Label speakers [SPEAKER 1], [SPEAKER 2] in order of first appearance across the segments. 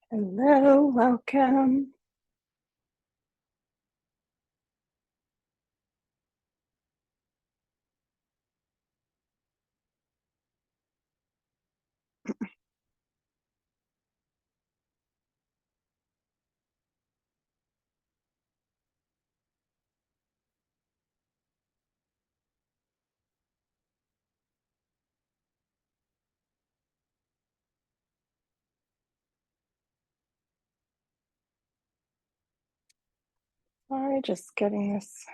[SPEAKER 1] Hello, welcome. Sorry, just getting this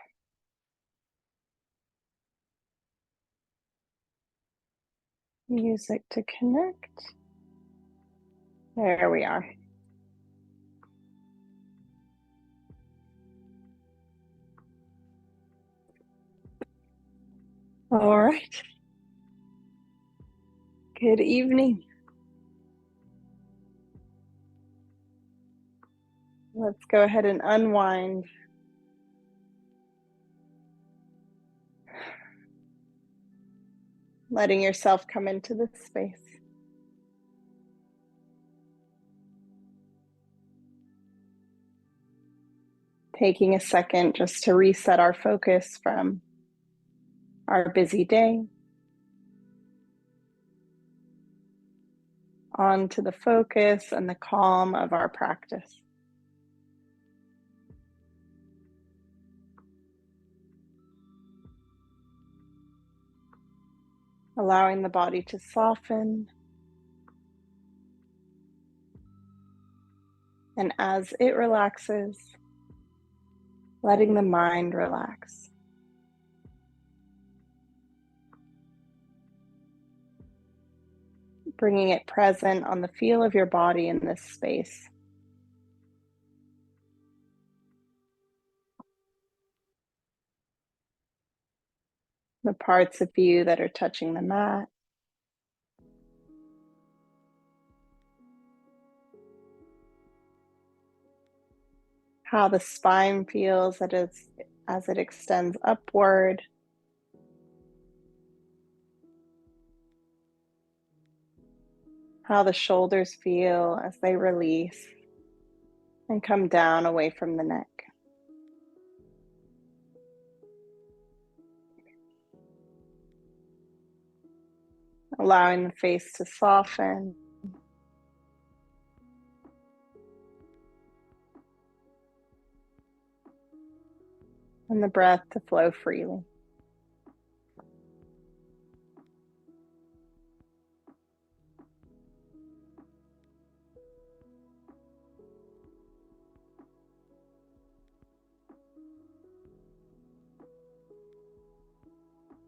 [SPEAKER 1] music to connect. There we are. All right. Good evening. Let's go ahead and unwind. Letting yourself come into this space. Taking a second just to reset our focus from our busy day onto the focus and the calm of our practice. Allowing the body to soften. And as it relaxes, letting the mind relax. Bringing it present on the feel of your body in this space. The parts of you that are touching the mat. How the spine feels as it extends upward. How the shoulders feel as they release and come down away from the neck. Allowing the face to soften. And the breath to flow freely.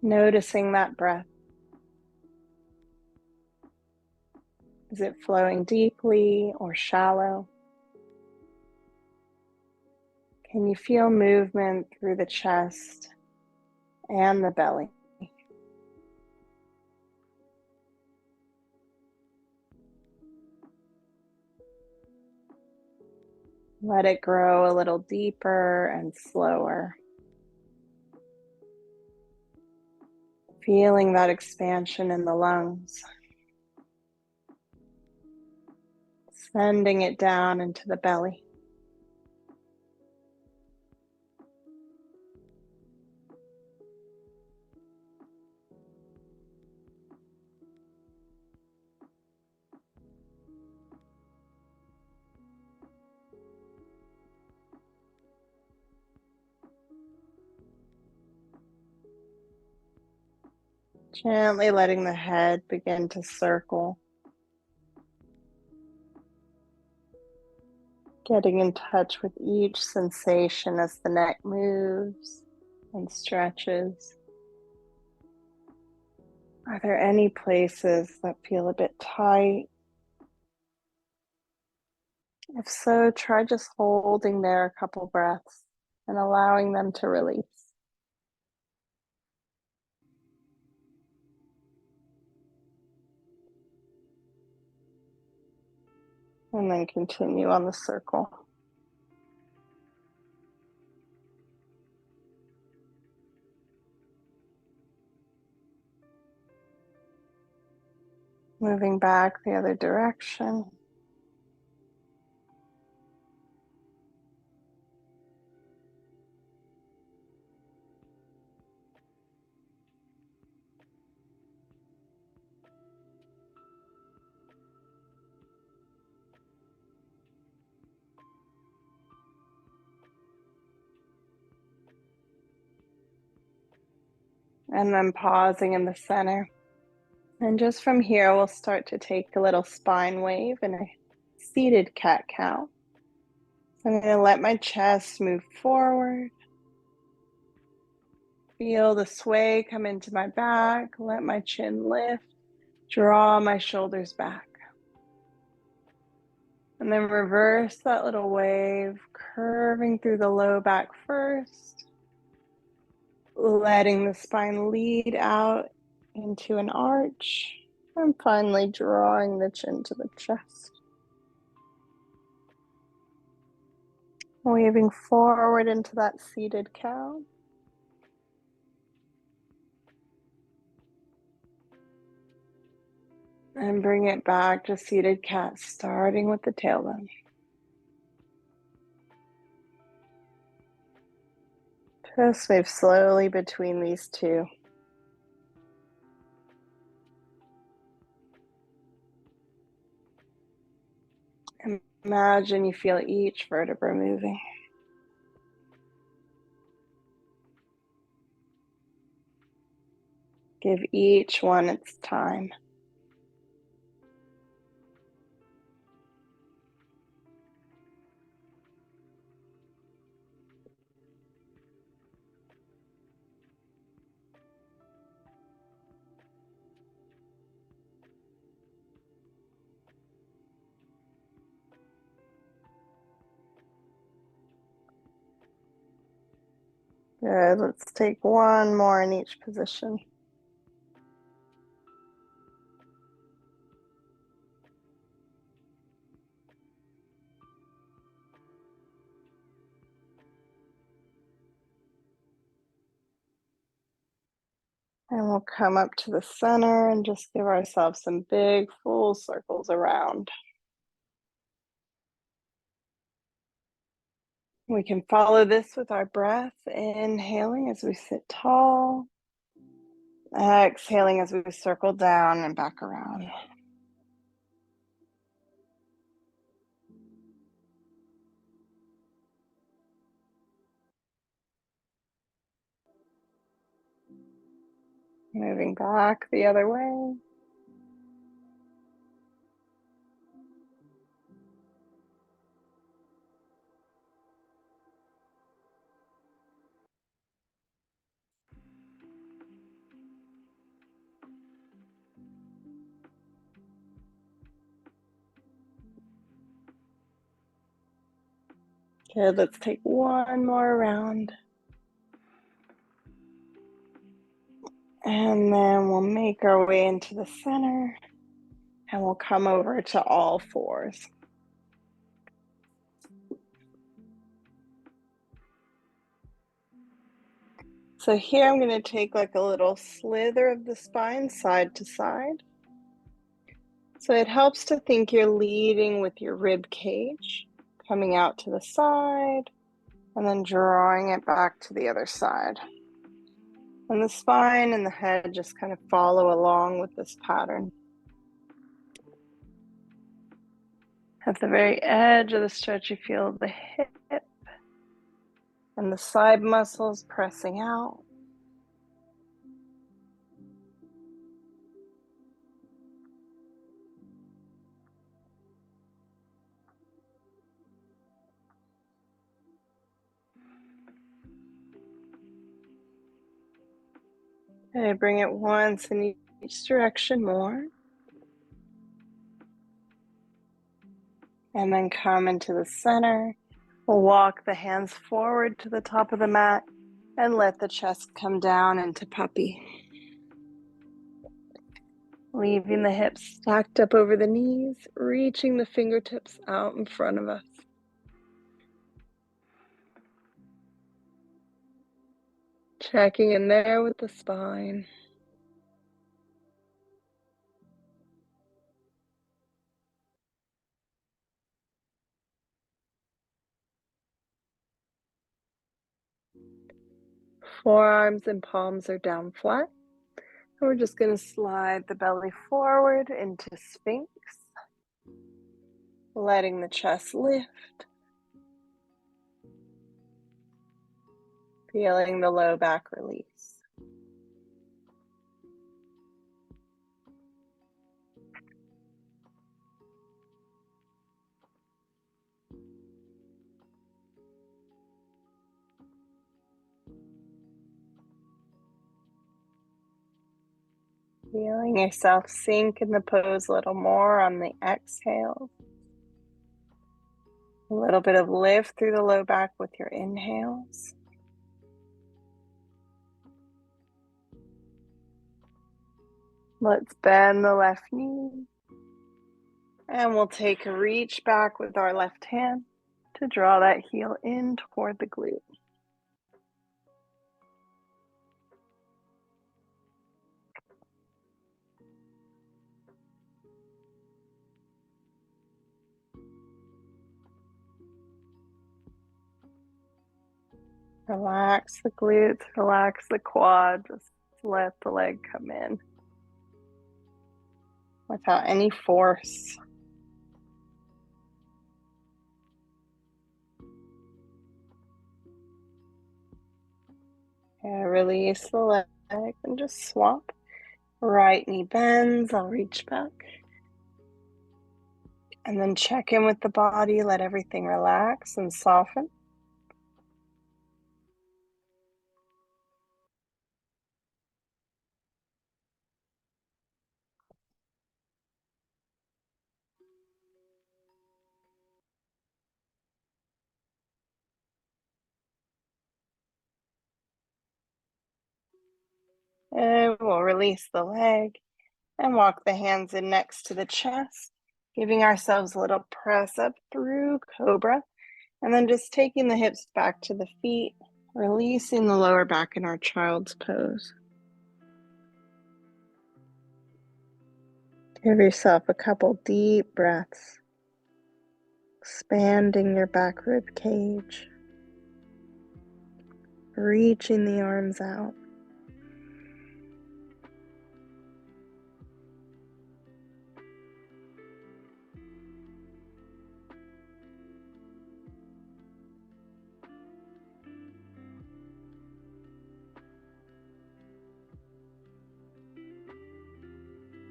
[SPEAKER 1] Noticing that breath. Is it flowing deeply or shallow? Can you feel movement through the chest and the belly? Let it grow a little deeper and slower. Feeling that expansion in the lungs. Sending it down into the belly. Gently letting the head begin to circle. Getting in touch with each sensation as the neck moves and stretches. Are there any places that feel a bit tight? If so, try just holding there a couple breaths and allowing them to release. And then continue on the circle. Moving back the other direction. And then pausing in the center. And just from here, we'll start to take a little spine wave and a seated cat-cow. So I'm going to let my chest move forward. Feel the sway come into my back. Let my chin lift. Draw my shoulders back. And then reverse that little wave, curving through the low back first. Letting the spine lead out into an arch. And finally drawing the chin to the chest. Waving forward into that seated cow. And bring it back to seated cat, starting with the tailbone. Just move slowly between these two. Imagine you feel each vertebra moving. Give each one its time. Good, let's take one more in each position. And we'll come up to the center and just give ourselves some big full circles around. We can follow this with our breath, inhaling as we sit tall, exhaling as we circle down and back around. Moving back the other way. Good, let's take one more round. And then we'll make our way into the center and we'll come over to all fours. So here I'm going to take like a little slither of the spine side to side. So it helps to think you're leading with your rib cage, coming out to the side, and then drawing it back to the other side. And the spine and the head just kind of follow along with this pattern. At the very edge of the stretch, you feel the hip and the side muscles pressing out. Okay, bring it once in each direction more. And then come into the center. We'll walk the hands forward to the top of the mat and let the chest come down into puppy. Leaving the hips stacked up over the knees, reaching the fingertips out in front of us. Checking in there with the spine. Forearms and palms are down flat. And we're just going to slide the belly forward into Sphinx. Letting the chest lift. Feeling the low back release. Feeling yourself sink in the pose a little more on the exhale. A little bit of lift through the low back with your inhales. Let's bend the left knee. And we'll take a reach back with our left hand to draw that heel in toward the glute. Relax the glutes, relax the quad, just let the leg come in without any force. And release the leg and just swap. Right knee bends, I'll reach back. And then check in with the body, let everything relax and soften. And we'll release the leg and walk the hands in next to the chest, giving ourselves a little press up through Cobra, and then just taking the hips back to the feet, releasing the lower back in our child's pose. Give yourself a couple deep breaths, expanding your back rib cage, reaching the arms out.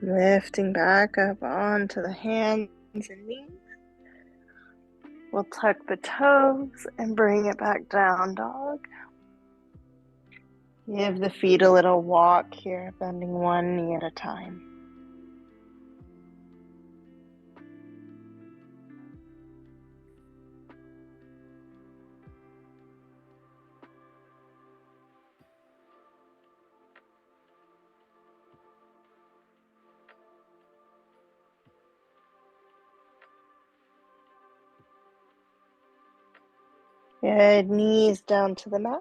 [SPEAKER 1] Lifting back up onto the hands and knees. We'll tuck the toes and bring it back down, dog. Give the feet a little walk here, bending one knee at a time. Good, knees down to the mat.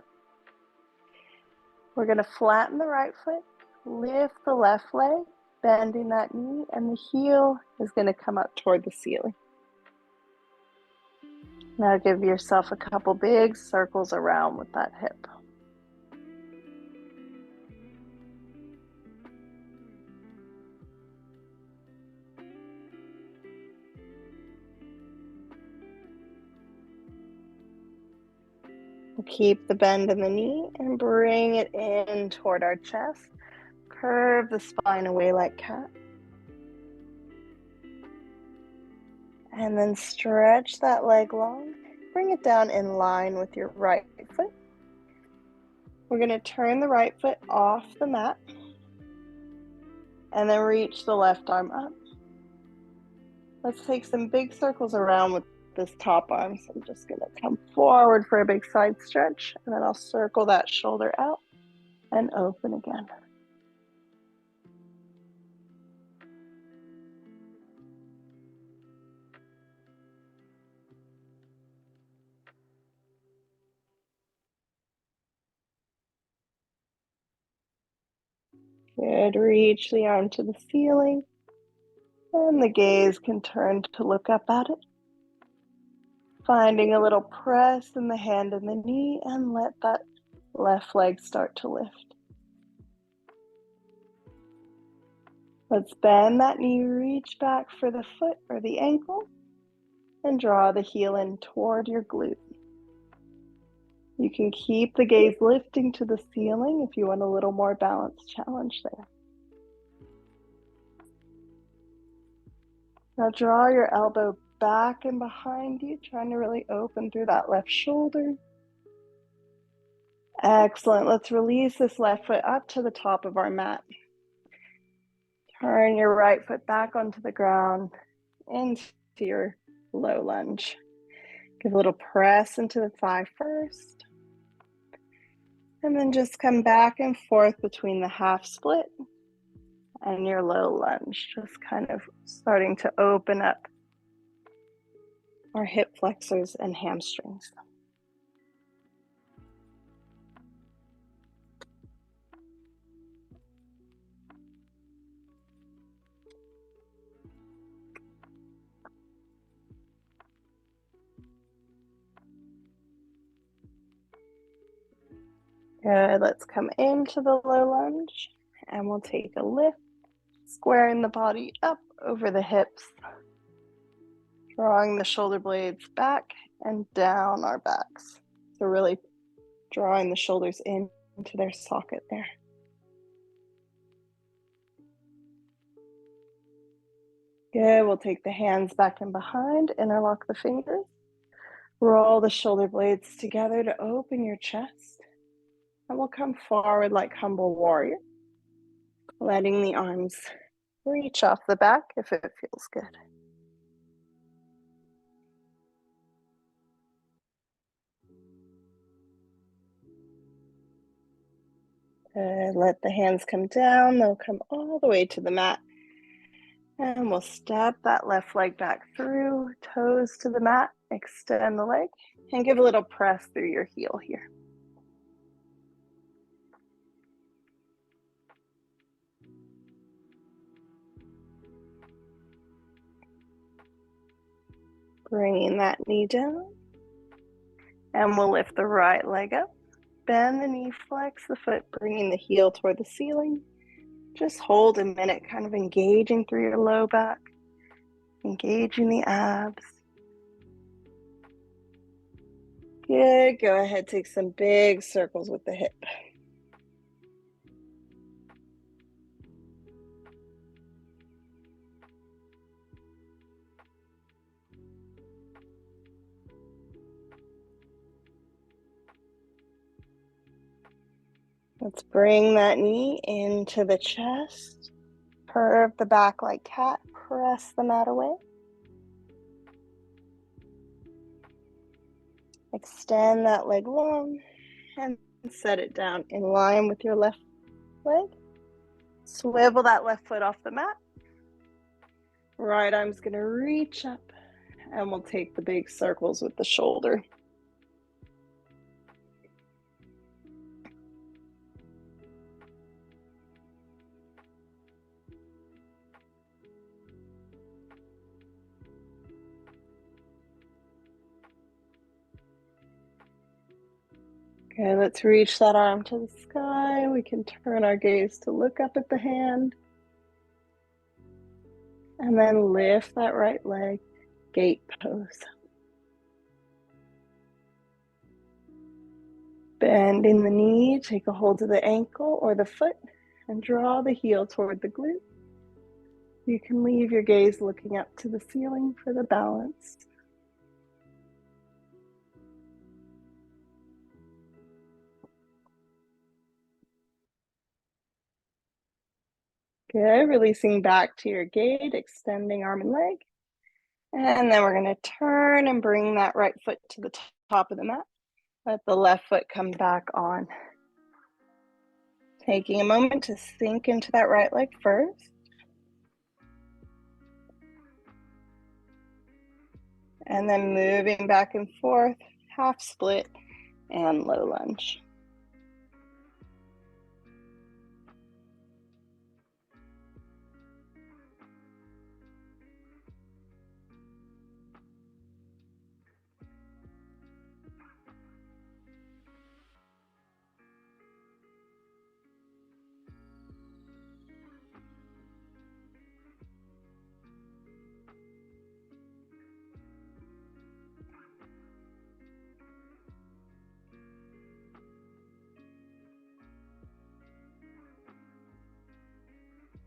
[SPEAKER 1] We're going to flatten the right foot, lift the left leg, bending that knee, and the heel is going to come up toward the ceiling. Now give yourself a couple big circles around with that hip. We'll keep the bend in the knee and bring it in toward our chest. Curve the spine away like cat. And then stretch that leg long. Bring it down in line with your right foot. We're going to turn the right foot off the mat and then reach the left arm up. Let's take some big circles around with this top arm. So I'm just going to come forward for a big side stretch, and then I'll circle that shoulder out and open again. Good, reach the arm to the ceiling, and the gaze can turn to look up at it. Finding a little press in the hand and the knee, and let that left leg start to lift. Let's bend that knee, reach back for the foot or the ankle, and draw the heel in toward your glute. You can keep the gaze lifting to the ceiling if you want a little more balance challenge there. Now draw your elbow back and behind you, trying to really open through that left shoulder. Excellent. Let's release this left foot up to the top of our mat. Turn your right foot back onto the ground into your low lunge. Give a little press into the thigh first. And then just come back and forth between the half split and your low lunge. Just kind of starting to open up our hip flexors and hamstrings. Good, let's come into the low lunge and we'll take a lift, squaring the body up over the hips, drawing the shoulder blades back and down our backs. So really drawing the shoulders into their socket there. Good, we'll take the hands back and behind, interlock the fingers, roll the shoulder blades together to open your chest. And we'll come forward like humble warrior, letting the arms reach off the back if it feels good. Let the hands come down. They'll come all the way to the mat. And we'll step that left leg back through, toes to the mat, extend the leg, and give a little press through your heel here. Bringing that knee down. And we'll lift the right leg up. Bend the knee, flex the foot, bringing the heel toward the ceiling. Just hold a minute, kind of engaging through your low back, engaging the abs. Good, go ahead, take some big circles with the hip. Let's bring that knee into the chest. Curve the back like cat, press the mat away. Extend that leg long and set it down in line with your left leg. Swivel that left foot off the mat. Right arm's gonna reach up and we'll take the big circles with the shoulder. Okay, let's reach that arm to the sky. We can turn our gaze to look up at the hand. And then lift that right leg, gate pose. Bending the knee, take a hold of the ankle or the foot and draw the heel toward the glute. You can leave your gaze looking up to the ceiling for the balance. Good, releasing back to your gate, extending arm and leg. And then we're gonna turn and bring that right foot to the top of the mat. Let the left foot come back on. Taking a moment to sink into that right leg first. And then moving back and forth, half split and low lunge.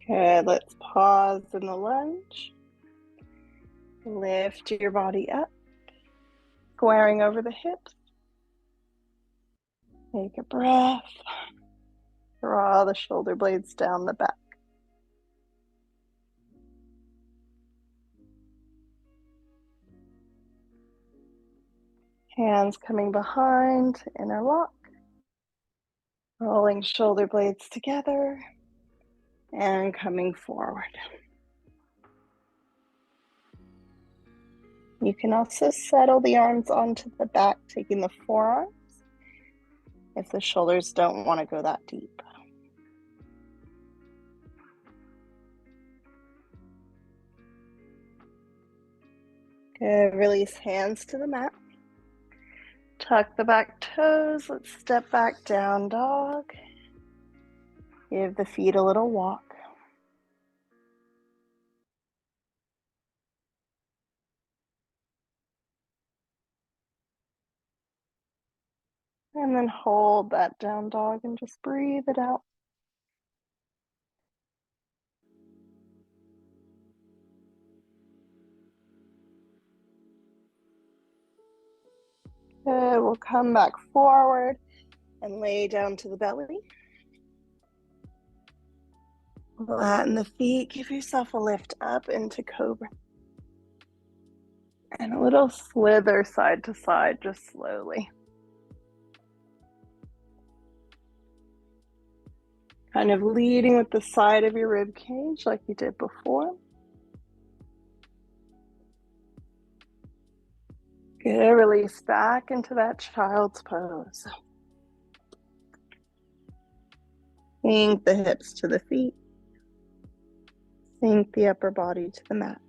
[SPEAKER 1] Good, let's pause in the lunge. Lift your body up, squaring over the hips. Take a breath. Draw the shoulder blades down the back. Hands coming behind, interlock. Rolling shoulder blades together and coming forward. You can also settle the arms onto the back, taking the forearms if the shoulders don't want to go that deep. Good. Release hands to the mat. Tuck the back toes. Let's step back, down dog. Give the feet a little walk. And then hold that down dog and just breathe it out. Good. We'll come back forward and lay down to the belly. Flatten the feet. Give yourself a lift up into cobra. And a little slither side to side, just slowly. Kind of leading with the side of your rib cage like you did before. Good. Release back into that child's pose. Sink the hips to the feet. Sink the upper body to the mat.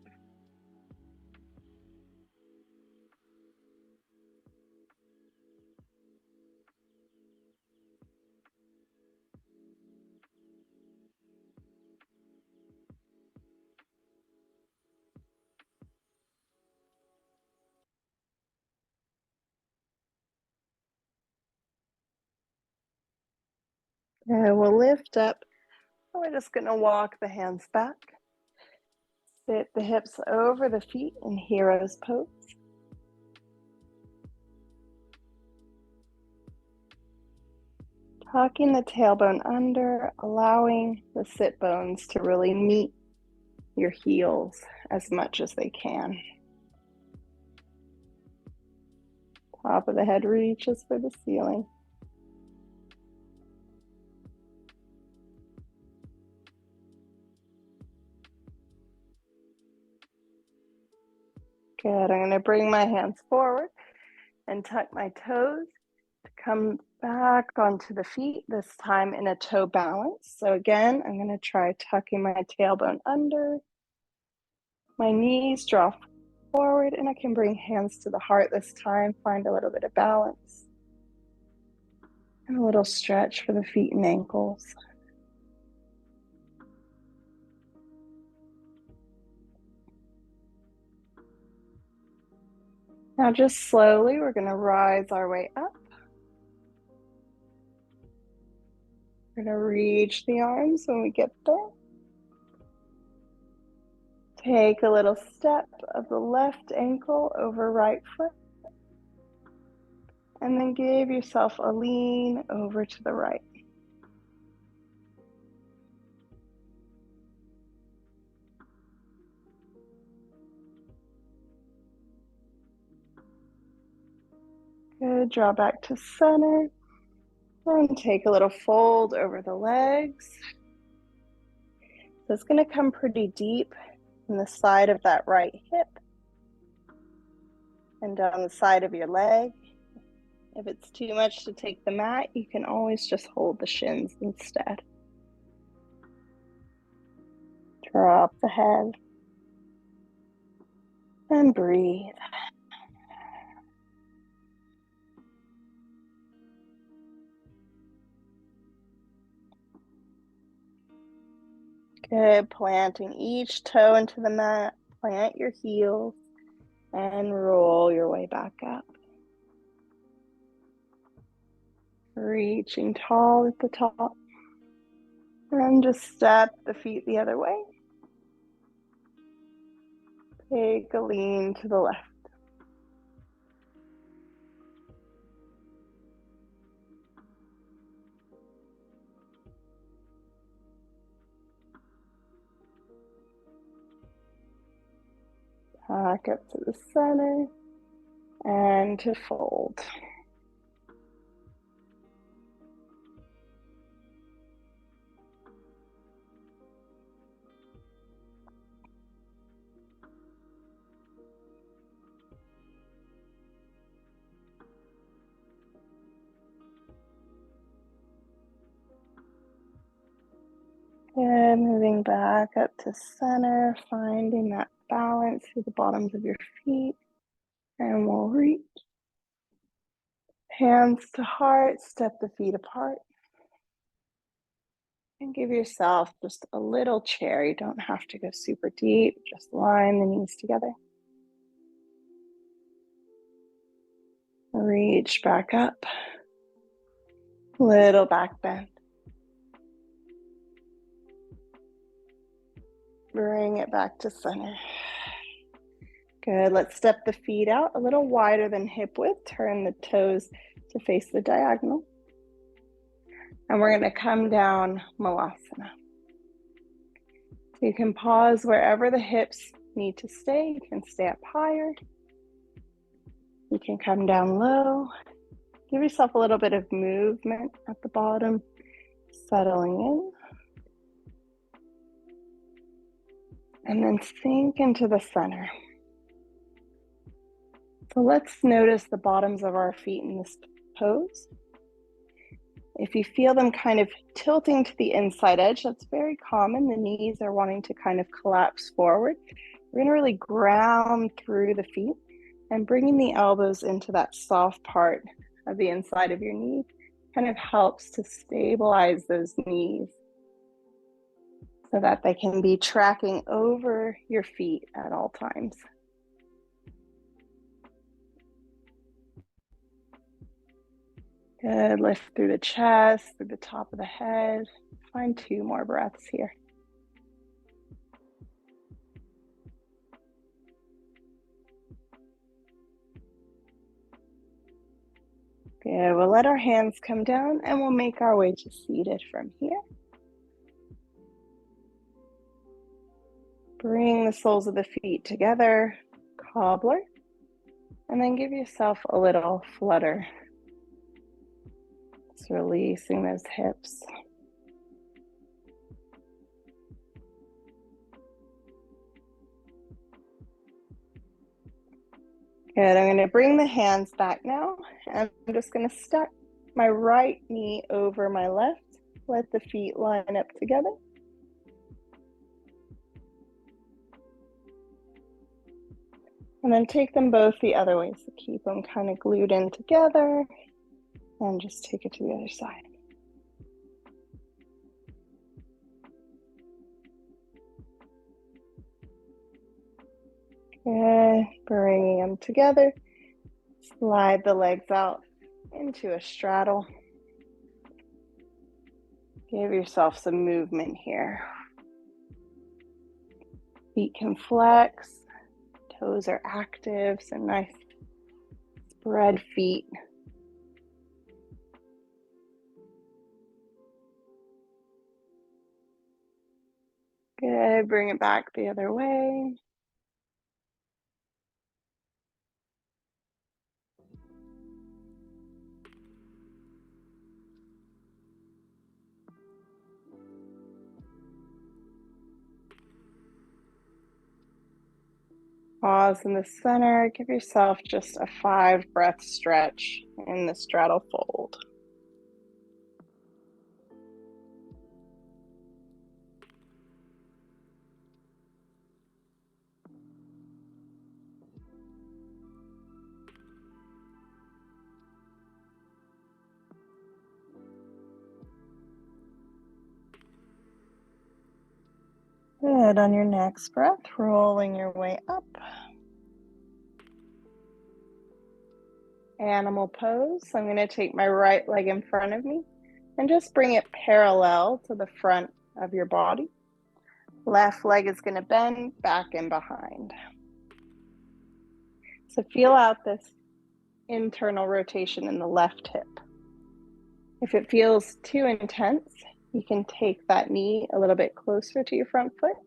[SPEAKER 1] And we'll lift up. We're just going to walk the hands back. Sit the hips over the feet in hero's pose. Tucking the tailbone under, allowing the sit bones to really meet your heels as much as they can. Top of the head reaches for the ceiling. Good. I'm going to bring my hands forward and tuck my toes to come back onto the feet, this time in a toe balance. So again, I'm going to try tucking my tailbone under. My knees draw forward, and I can bring hands to the heart this time. Find a little bit of balance. And a little stretch for the feet and ankles. Now just slowly, we're going to rise our way up. We're going to reach the arms when we get there. Take a little step of the left ankle over right foot. And then give yourself a lean over to the right. Good. Draw back to center. And take a little fold over the legs. So it's going to come pretty deep in the side of that right hip and down the side of your leg. If it's too much to take the mat, you can always just hold the shins instead. Drop the head and breathe. Good. Planting each toe into the mat. Plant your heels and roll your way back up. Reaching tall at the top. And just step the feet the other way. Take a lean to the left. Back up to the center and to fold. Good, moving back up to center, finding that balance through the bottoms of your feet. And we'll reach. Hands to heart, step the feet apart. And give yourself just a little chair. You don't have to go super deep, just line the knees together. Reach back up. Little back bend. Bring it back to center. Good, let's step the feet out a little wider than hip width. Turn the toes to face the diagonal. And we're gonna come down Malasana. So you can pause wherever the hips need to stay. You can stay up higher. You can come down low. Give yourself a little bit of movement at the bottom, settling in. And then sink into the center. So let's notice the bottoms of our feet in this pose. If you feel them kind of tilting to the inside edge, that's very common. The knees are wanting to kind of collapse forward. We're going to really ground through the feet and bringing the elbows into that soft part of the inside of your knee kind of helps to stabilize those knees so that they can be tracking over your feet at all times. Good, lift through the chest, through the top of the head. Find 2 more breaths here. Good, we'll let our hands come down and we'll make our way to seated from here. Bring the soles of the feet together, cobbler, and then give yourself a little flutter. Just releasing those hips. Good, I'm going to bring the hands back now, and I'm just going to stack my right knee over my left. Let the feet line up together. And then take them both the other way, so keep them kind of glued in together, and just take it to the other side. Good, bringing them together. Slide the legs out into a straddle. Give yourself some movement here. Feet can flex, toes are active, some nice spread feet. Good, bring it back the other way. Pause in the center. Give yourself just a 5-breath stretch in the straddle fold. Good, on your next breath, rolling your way up. Animal pose. So I'm going to take my right leg in front of me and just bring it parallel to the front of your body. Left leg is going to bend back and behind. So feel out this internal rotation in the left hip. If it feels too intense, you can take that knee a little bit closer to your front foot.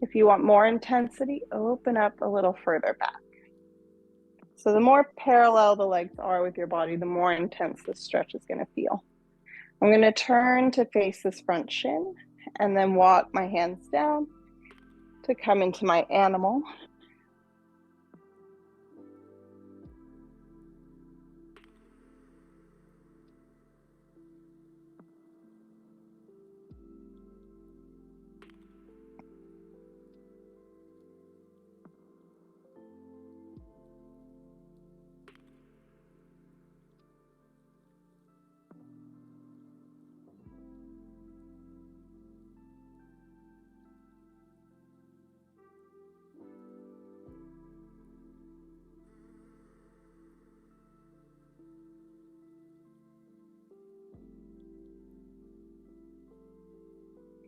[SPEAKER 1] If you want more intensity, open up a little further back. So the more parallel the legs are with your body, the more intense the stretch is going to feel. I'm going to turn to face this front shin and then walk my hands down to come into my animal.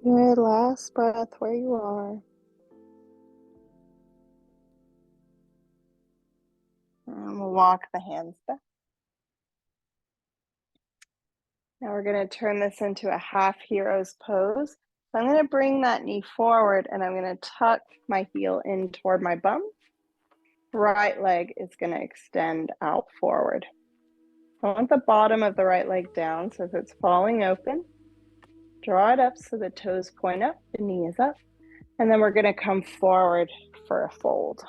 [SPEAKER 1] Good, last breath where you are. And we'll walk the hands back. Now we're going to turn this into a half hero's pose. So I'm going to bring that knee forward and I'm going to tuck my heel in toward my bum. Right leg is going to extend out forward. I want the bottom of the right leg down, so if it's falling open, draw it up so the toes point up, the knee is up, and then we're going to come forward for a fold.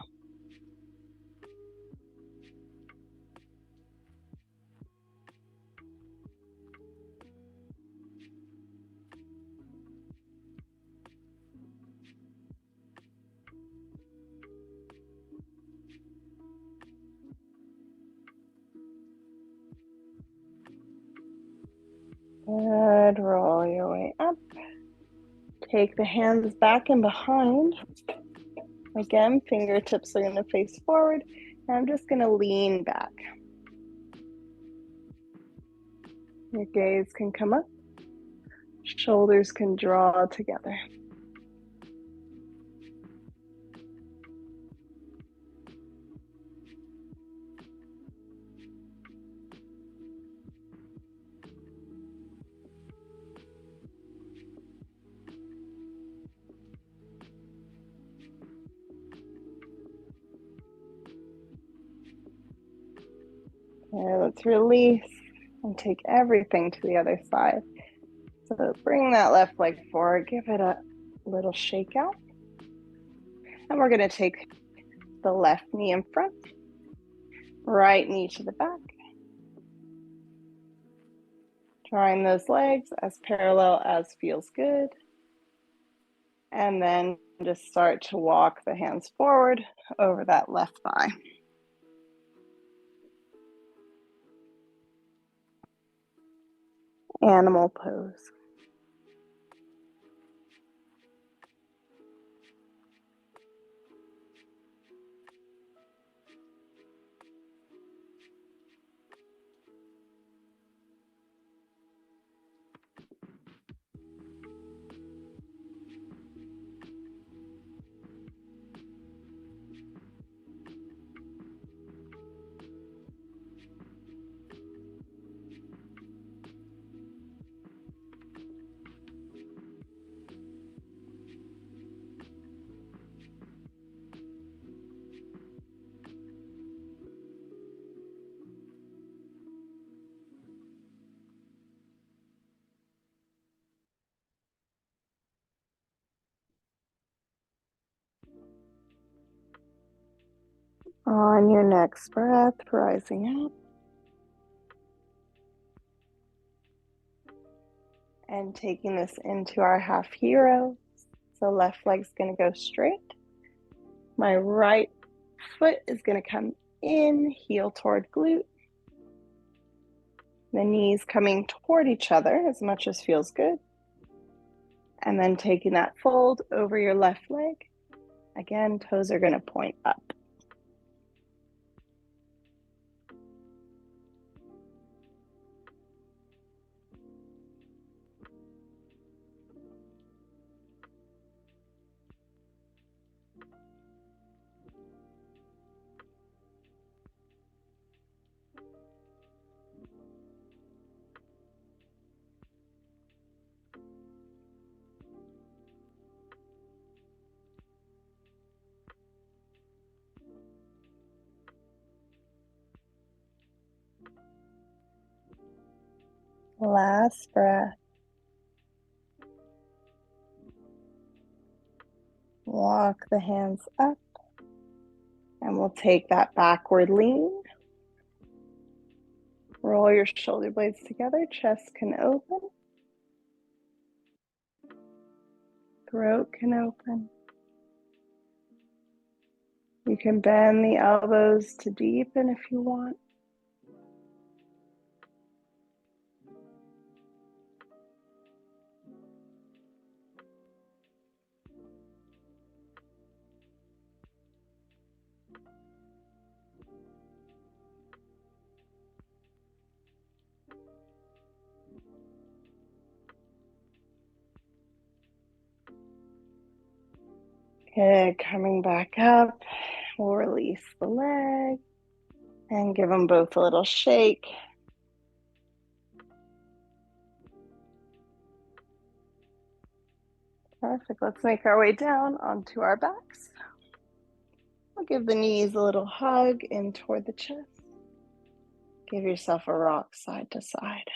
[SPEAKER 1] Good, roll your way up. Take the hands back and behind. Again, fingertips are going to face forward, and I'm just going to lean back. Your gaze can come up, shoulders can draw together. Okay, let's release and take everything to the other side. So bring that left leg forward, give it a little shake out. And we're going to take the left knee in front, right knee to the back. Drawing those legs as parallel as feels good. And then just start to walk the hands forward over that left thigh. Animal pose. On your next breath, rising up. And taking this into our half hero. So left leg's going to go straight. My right foot is going to come in, heel toward glute. The knees coming toward each other as much as feels good. And then taking that fold over your left leg. Again, toes are going to point up. Last breath. Walk the hands up, and we'll take that backward lean. Roll your shoulder blades together, chest can open. Throat can open. You can bend the elbows to deepen if you want. Good, coming back up, we'll release the leg and give them both a little shake. Perfect, let's make our way down onto our backs. We'll give the knees a little hug in toward the chest. Give yourself a rock side to side.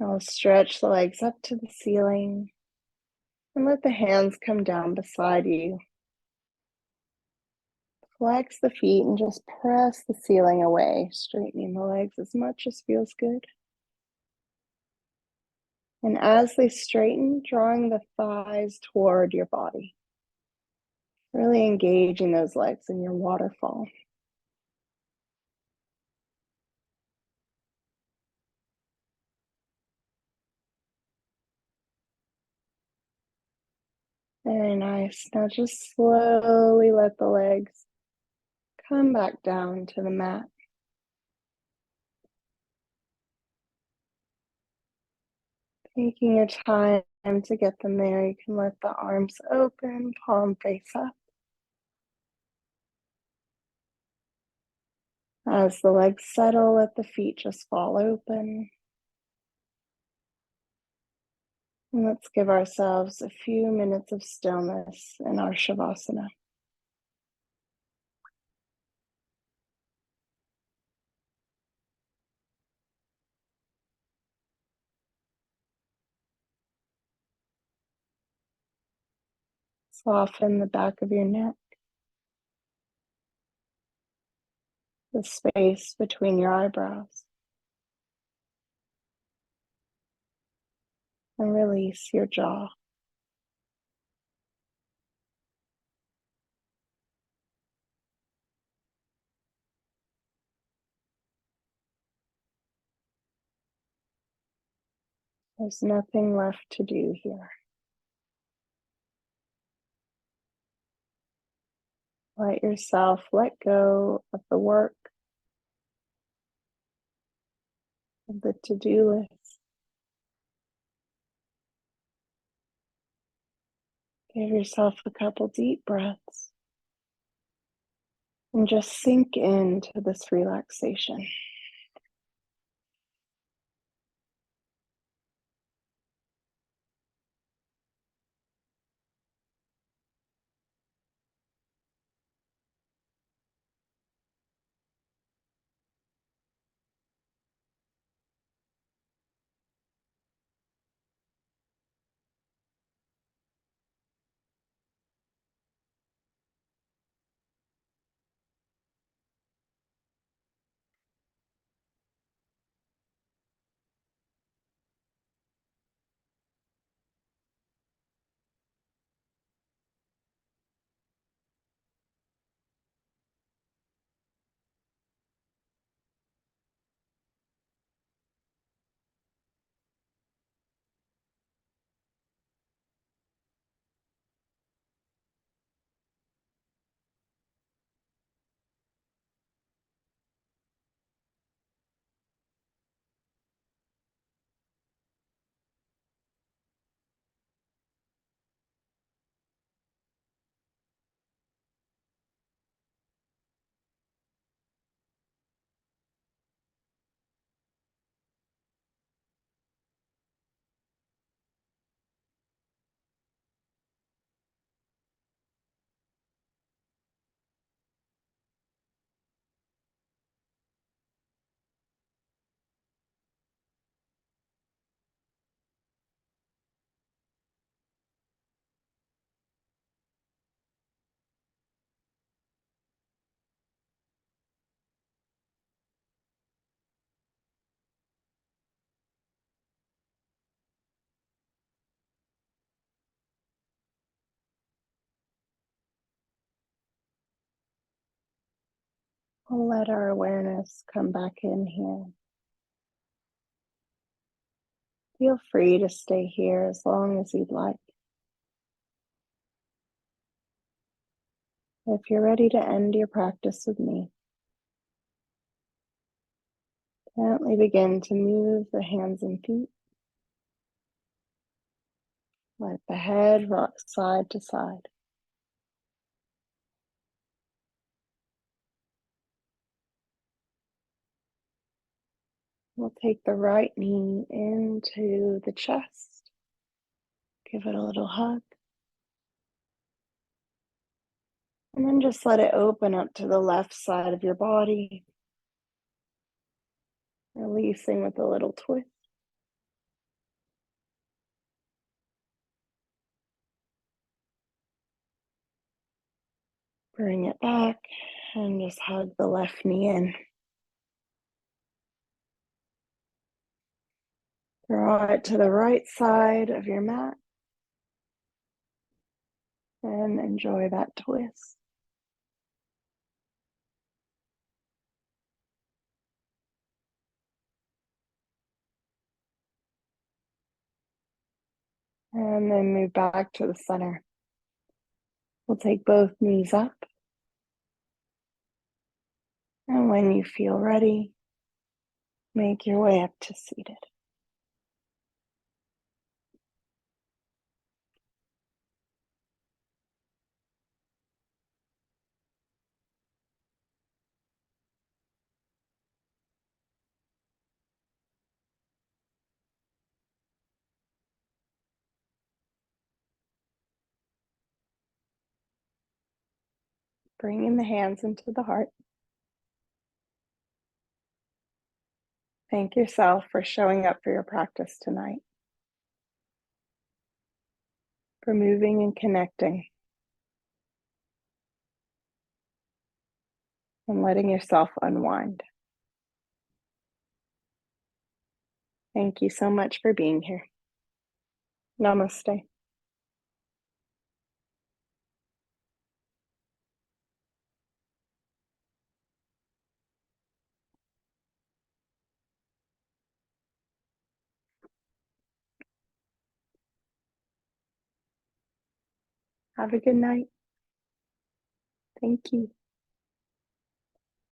[SPEAKER 1] I'll stretch the legs up to the ceiling and let the hands come down beside you. Flex the feet and just press the ceiling away, straightening the legs as much as feels good. And as they straighten, drawing the thighs toward your body, really engaging those legs in your waterfall. Very nice. Now just slowly let the legs come back down to the mat. Taking your time to get them there, you can let the arms open, palm face up. As the legs settle, let the feet just fall open. And let's give ourselves a few minutes of stillness in our Shavasana. Soften the back of your neck, the space between your eyebrows, and release your jaw. There's nothing left to do here. Let yourself let go of the work, of the to-do list. Give yourself a couple deep breaths and just sink into this relaxation. We'll let our awareness come back in here. Feel free to stay here as long as you'd like. If you're ready to end your practice with me, gently begin to move the hands and feet. Let the head rock side to side. We'll take the right knee into the chest. Give it a little hug. And then just let it open up to the left side of your body, releasing with a little twist. Bring it back and just hug the left knee in. Draw it to the right side of your mat and enjoy that twist. And then move back to the center. We'll take both knees up. And when you feel ready, make your way up to seated. Bringing the hands into the heart. Thank yourself for showing up for your practice tonight, for moving and connecting, and letting yourself unwind. Thank you so much for being here. Namaste. Have a good night. Thank you.